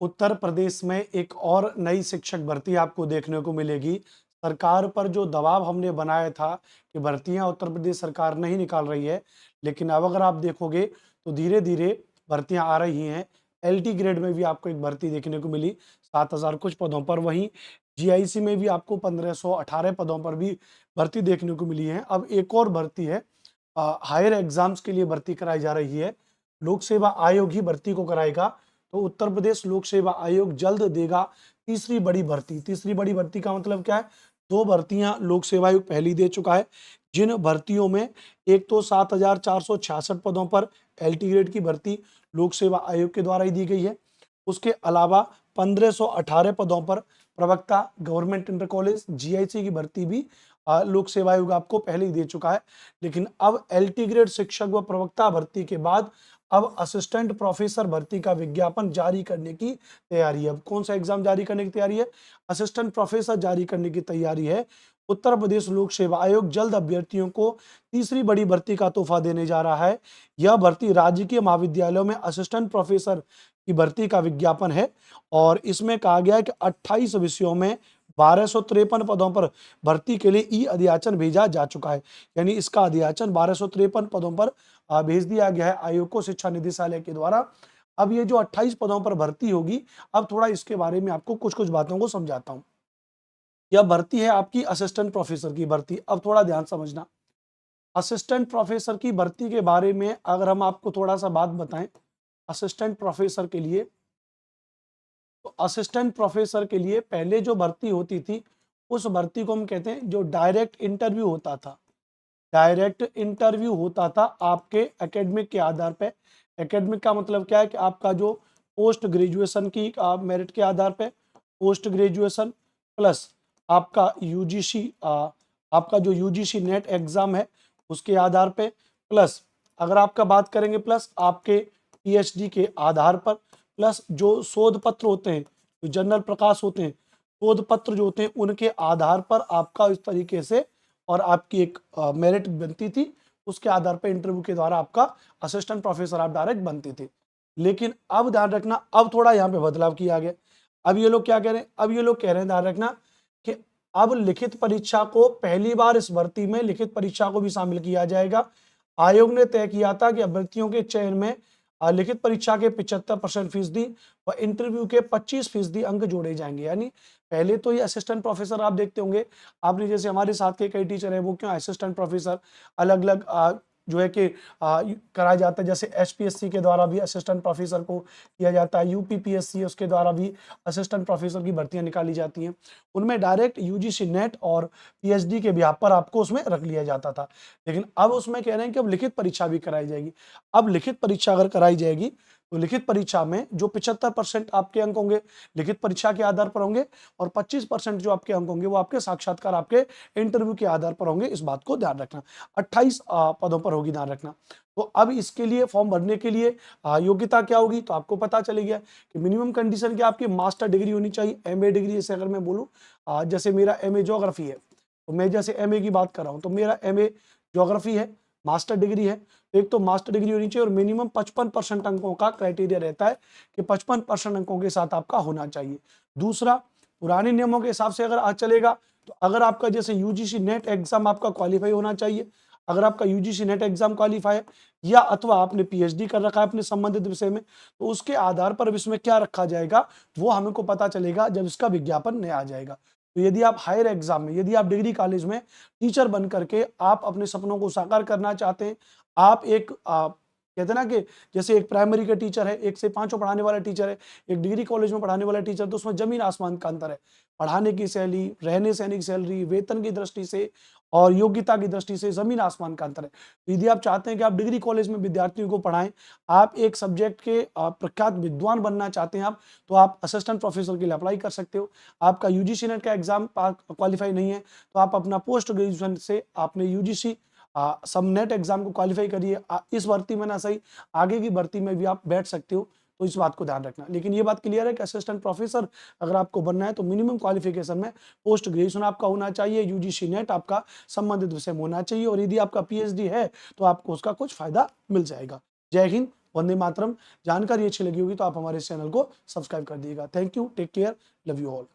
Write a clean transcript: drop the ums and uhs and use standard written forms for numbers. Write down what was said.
उत्तर प्रदेश में एक और नई शिक्षक भर्ती आपको देखने को मिलेगी। सरकार पर जो दबाव हमने बनाया था कि भर्तियां उत्तर प्रदेश सरकार नहीं निकाल रही है, लेकिन अब अगर आप देखोगे तो धीरे-धीरे भर्तियां आ रही हैं। एलटी ग्रेड में भी आपको एक भर्ती देखने को मिली 7000 कुछ पदों पर, वहीं जीआईसी में भी आपको 1518 पदों पर भी भर्ती देखने को मिली है। अब एक और भर्ती है, हायर एग्जाम्स के लिए भर्ती कराई जा रही है। लोक सेवा आयोग ही भर्ती को कराएगा। तो उत्तर प्रदेश लोक सेवा आयोग जल्द देगा तीसरी बड़ी भर्ती। तीसरी बड़ी भर्ती का मतलब क्या है? दो भर्तियां लोक सेवा आयोग पहली दे चुका है, जिन भर्तियों में एक तो 7466 पदों पर एलटी ग्रेड की भर्ती लोक सेवा आयोग के द्वारा ही दी गई है। उसके अलावा 1518 पदों पर प्रवक्ता गवर्नमेंट इंटर कॉलेज जीआईसी की भर्ती भी लोक सेवा आयोग आपको पहले ही दे चुका है। लेकिन अब एलटी ग्रेड शिक्षक व प्रवक्ता भर्ती के बाद अब असिस्टेंट प्रोफेसर भर्ती का विज्ञापन जारी करने की तैयारी है। अब कौन सा एग्जाम जारी करने की तैयारी है? असिस्टेंट प्रोफेसर जारी करने की तैयारी है। उत्तर प्रदेश लोक सेवा आयोग जल्द अभ्यर्थियों को तीसरी बड़ी भर्ती का तोहफा देने जा रहा है। यह भर्ती राजकीय महाविद्यालयों में असिस्टेंट प्रोफेसर की भर्ती का विज्ञापन है और इसमें कहा गया है कि 28 विषयों में 1253 पदों पर भर्ती के लिए ई अधियाचन भेजा जा चुका है। यानी इसका अधियाचन 1253 पदों पर भेज दिया गया है आयोग को शिक्षा निदेशालय के द्वारा। अब ये जो 28 पदों पर भर्ती होगी, अब थोड़ा इसके बारे में आपको कुछ-कुछ बातों को समझाता हूँ। यह भर्ती है आपकी असिस्टेंट प्रोफेसर की भर्ती। अब थोड़ा ध्यान समझना। असिस्टेंट प्रोफेसर की भर्ती के बारे में अगर हम आपको थोड़ा-सा बात बताएं, असिस्टेंट प्रोफेसर के लिए, तो असिस्टेंट प्रोफेसर के लिए पहले जो भर्ती होती थी, उस भर्ती को हम कहते हैं जो डायरेक्ट इंटरव्यू होता था। डायरेक्ट इंटरव्यू होता था आपके एकेडमिक के आधार पे। एकेडमिक का मतलब क्या है कि आपका जो पोस्ट ग्रेजुएशन की मेरिट के आधार पे, पोस्ट ग्रेजुएशन प्लस आपका यूजीसी, आपका जो यूजीसी नेट एग्जाम है उसके आधार पे, प्लस अगर आपका बात करेंगे प्लस आपके पीएचडी के आधार पर, प्लस जो शोध पत्र होते हैं, जो जर्नल प्रकाश होते हैं, शोध पत्र जो होते हैं उनके आधार पर आपका इस तरीके से और आपकी एक मेरिट बनती थी। उसके आधार पर इंटरव्यू के द्वारा आपका असिस्टेंट प्रोफेसर आप डायरेक्ट बनते थे। लेकिन अब ध्यान रखना, अब थोड़ा यहाँ पे बदलाव किया गया। अब ये लोग क्या कह रहे हैं? अब ये लोग कह रहे हैं, ध्यान रखना, कि अब लिखित परीक्षा को पहली बार इस भर्ती में लिखित परीक्षा को भी शामिल किया जाएगा। आयोग ने तय किया था कि अभ्यर्थियों के चयन में लिखित परीक्षा के 75% फीसदी व इंटरव्यू के 25% अंक जोड़े जाएंगे। यानी पहले तो ये असिस्टेंट प्रोफेसर आप देखते होंगे, आपने जैसे हमारे साथ के कई टीचर हैं वो क्यों असिस्टेंट प्रोफेसर अलग अलग जो है कि कराया जाता है। जैसे एचपीएससी के द्वारा भी असिस्टेंट प्रोफेसर को किया जाता है, यूपीपीएससी उसके द्वारा भी असिस्टेंट प्रोफेसर की भर्तियां निकाली जाती हैं। उनमें डायरेक्ट यूजीसी नेट और पीएचडी के व्याप पर आपको उसमें रख लिया जाता था। लेकिन अब उसमें कह रहे हैं कि अब लिखित परीक्षा भी कराई जाएगी। अब लिखित परीक्षा अगर कराई जाएगी तो लिखित परीक्षा में जो 75% आपके अंक होंगे लिखित परीक्षा के आधार पर होंगे और 25% जो आपके अंक होंगे वो आपके साक्षात्कार, आपके इंटरव्यू के आधार पर होंगे। इस बात को ध्यान रखना। 28 पदों पर होगी, ध्यान रखना। तो अब इसके लिए फॉर्म भरने के लिए योग्यता क्या होगी, तो आपको पता चल गया कि मिनिमम कंडीशन क्या, आपकी मास्टर डिग्री होनी चाहिए, एमए डिग्री। जैसे अगर मैं बोलूँ, जैसे मेरा एमए ज्योग्राफी है, तो मैं जैसे एमए की बात कर रहा हूँ तो मेरा एमए ज्योग्राफी है, मास्टर डिग्री है। तो एक तो मास्टर डिग्री होनी चाहिए और मिनिमम 55% अंकों का क्राइटेरिया रहता है कि 55% अंकों के साथ आपका होना चाहिए। दूसरा, पुराने नियमों के हिसाब से अगर आज चलेगा तो अगर आपका जैसे यूजीसी नेट एग्जाम आपका क्वालिफाई होना चाहिए। अगर आपका यूजीसी नेट एग्जाम क्वालिफाई है या अथवा आपने पीएचडी कर रखा है अपने संबंधित विषय में, तो उसके आधार पर अब इसमें क्या रखा जाएगा वो हमको पता चलेगा जब इसका विज्ञापन नया आ जाएगा। तो यदि आप हायर एग्जाम में, यदि आप डिग्री कॉलेज में टीचर बन करके आप अपने सपनों को साकार करना चाहते हैं, आप एक कहते हैं ना कि जैसे एक प्राइमरी का टीचर है, 1 से 5 पढ़ाने वाला टीचर है, एक डिग्री कॉलेज में पढ़ाने वाला टीचर, तो उसमें जमीन आसमान का अंतर है। पढ़ाने की शैली, रहने सहने की सैलरी, वेतन की दृष्टि से और योग्यता की दृष्टि से जमीन आसमान का अंतर है। तो यदि आप चाहते हैं कि आप डिग्री कॉलेज में विद्यार्थियों को पढ़ाएं, आप एक सब्जेक्ट के प्रख्यात विद्वान बनना चाहते हैं आप, तो आप असिस्टेंट प्रोफेसर के लिए अप्लाई कर सकते हो। आपका यूजीसी नेट का एग्जाम क्वालिफाई नहीं है तो आप अपना पोस्ट ग्रेजुएशन से आपने यूजीसी सब नेट एग्जाम को क्वालिफाई करिए। इस भर्ती में ना सही, आगे की भर्ती में भी आप बैठ सकते हो। तो इस बात को ध्यान रखना। लेकिन ये बात क्लियर है कि असिस्टेंट प्रोफेसर अगर आपको बनना है तो मिनिमम क्वालिफिकेशन में पोस्ट ग्रेजुएशन आपका होना चाहिए, यूजीसी नेट आपका संबंधित विषय में होना चाहिए और यदि आपका पीएचडी है तो आपको उसका कुछ फायदा मिल जाएगा। जय हिंद, वंदे मातरम। जानकारी अच्छी लगी होगी तो आप हमारे इस चैनल को सब्सक्राइब कर दीजिएगा। Thank you, take care, love you all.